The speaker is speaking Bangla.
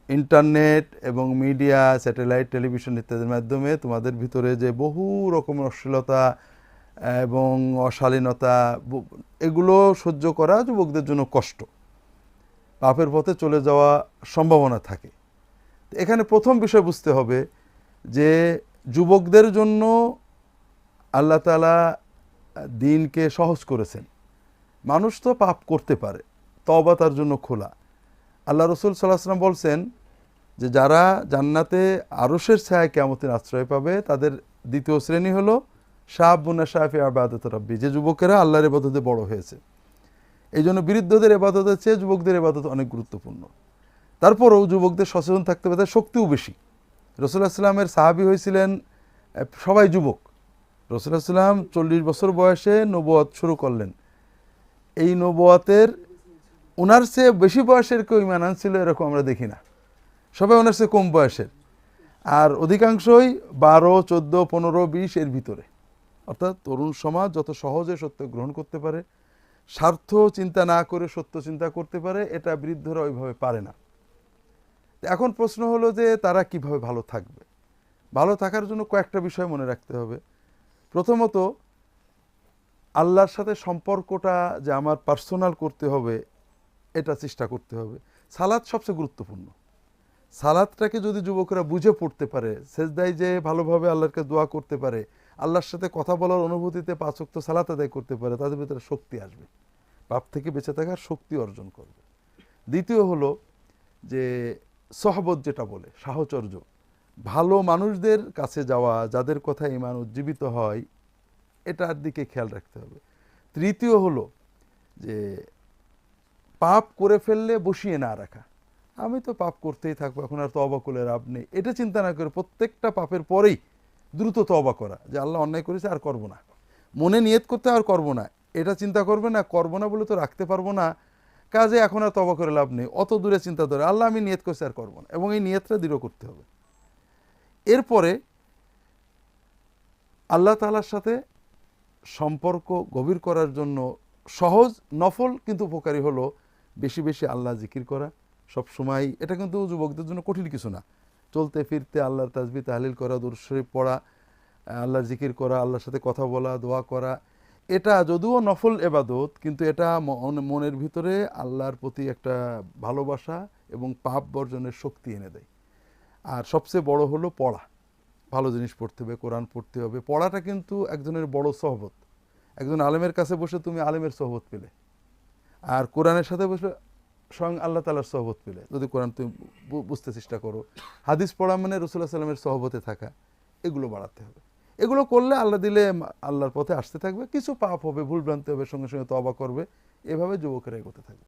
ইন্টারনেট এবং মিডিয়া, স্যাটেলাইট টেলিভিশন ইত্যাদির মাধ্যমে তোমাদের ভিতরে যে বহু রকমের অশ্লীলতা এবং অশালীনতা, এগুলো সহ্য করা যুবকদের জন্য কষ্ট, পাপের পথে চলে যাওয়া সম্ভাবনা থাকে। এখানে প্রথম বিষয় বুঝতে হবে যে যুবকদের জন্য আল্লাহ তাআলা দিনকে সহজ করেছেন। মানুষ তো পাপ করতে পারে, তওবা তার জন্য খোলা। আল্লাহ রসুল সাল্লাল্লাহু আলাইহি ওয়াসাল্লাম বলছেন যে যারা জান্নাতে আরশের ছায়ায় কিয়ামতের আশ্রয় পাবে তাদের দ্বিতীয় শ্রেণী হলো শাবুন নাশা ফি ইবাদাতি রাব্বি, যে যুবকেরা আল্লাহর ইবাদতে বড় হয়েছে। এই জন্য বৃদ্ধদের ইবাদতের চেয়ে যুবকদের ইবাদত অনেক গুরুত্বপূর্ণ। তারপরেও যুবকদের সচেতন থাকতে হবে, তাদের শক্তিও বেশি। রাসূলুল্লাহ সাল্লাল্লাহু আলাইহি ওয়াসাল্লামের সাহাবী হয়েছিলেন সবাই যুবক। রাসূলুল্লাহ সাল্লাল্লাহু আলাইহি ওয়াসাল্লাম 40 বছর বয়সে নবুয়ত শুরু করলেন। এই নবুয়তের ওনার চেয়ে বেশি বয়সের কেউ ঈমান আনছিল এরকম আমরা দেখি না, সবাই ওনার চেয়ে কম বয়সের, আর অধিকাংশই 12, 14, 15, 20 এর ভিতরে। অর্থাৎ তরুণ সমাজ যত সহজে সত্য গ্রহণ করতে পারে, স্বার্থ চিন্তা না করে সত্য চিন্তা করতে পারে, এটা বৃদ্ধরা ওইভাবে পারে না। এখন প্রশ্ন হলো যে তারা কিভাবে ভালো থাকবে। ভালো থাকার জন্য কয়েকটা বিষয় মনে রাখতে হবে। প্রথমত, আল্লাহর সাথে সম্পর্কটা যে আমার পার্সোনাল করতে হবে, এটা চেষ্টা করতে হবে। সালাত সবচেয়ে গুরুত্বপূর্ণ। সালাতটাকে যদি যুবকরা বুঝে পড়তে পারে, সেজদায় যে ভালোভাবে আল্লাহকে দোয়া করতে পারে, আল্লাহর সাথে কথা বলার অনুভূতিতে 5 ওয়াক্ত সালাত আদায় করতে পারে, তাদের ভিতরে শক্তি আসবে, পাপ থেকে বেঁচে থাকার শক্তি অর্জন করবে। দ্বিতীয় হলো যে সহবত, যেটা বলে সাহচর্য, ভালো মানুষদের কাছে যাওয়া, যাদের কথা ঈমান উজ্জীবিত হয়, এটার দিকে খেয়াল রাখতে হবে। তৃতীয় হলো যে পাপ করে ফেললে বসিয়ে না রাখা, আমি তো পাপ করতেই থাকবো, এখন আর তওবা করে লাভ নেই, এটা চিন্তা না করে প্রত্যেকটা পাপের পরেই দ্রুত তওবা করা, যে আল্লাহ অন্যায় করেছে আর করব না। মনে নিয়ত করতে আর করব না, এটা চিন্তা করবে না, করব না বলে তো রাখতে পারবো না, কাজে এখন আর তওবা করে লাভ নেই, অত দূরে চিন্তা ধরে আল্লাহ আমি নিয়ত করছি আর করব না, এবং এই নিয়তটা দৃঢ় করতে হবে। এরপরে আল্লাহ তাআলার সাথে সম্পর্ক গভীর করার জন্য সহজ নফল কিন্তু উপকারী হলো বেশি বেশি আল্লাহ জিকির করা সব সময়। এটা কিন্তু যুবকদের জন্য কঠিন কিছু না। চলতে ফিরতে আল্লাহর তাসবিহ তাহলিল করা, দুরূদ শরীফ পড়া, আল্লাহর জিকির করা, আল্লাহর সাথে কথা বলা, দোয়া করা, এটা যদিও নফল ইবাদত, কিন্তু এটা মনের ভিতরে আল্লাহর প্রতি একটা ভালোবাসা এবং পাপ বর্জনের শক্তি এনে দেয়। আর সবচেয়ে বড় হলো পড়া, ভালো জিনিস পড়তে হবে, কোরআন পড়তে হবে। পড়াটা কিন্তু একজনের বড় সহবত। একজন আলেমের কাছে বসে তুমি আলেমের সহবত পেলে, আর কোরআনের সাথে বসে স্বয়ং আল্লাহ তাআলার সহবত পেলে, যদি কোরআন তুমি বুঝতে চেষ্টা করো। হাদিস পড়া মানে রাসূলুল্লাহ সাল্লাল্লাহু আলাইহি ওয়াসাল্লামের সহবতে থাকা, এগুলো বাড়াতে হবে। এগুলো করলে আল্লাহ দিলে আল্লাহর পথে আসতে থাকবে, কিছু পাপ হবে, ভুল ভ্রান্তি হবে, সঙ্গে সঙ্গে তওবা করবে, এভাবে যুবকেরা এগোতে থাকবে।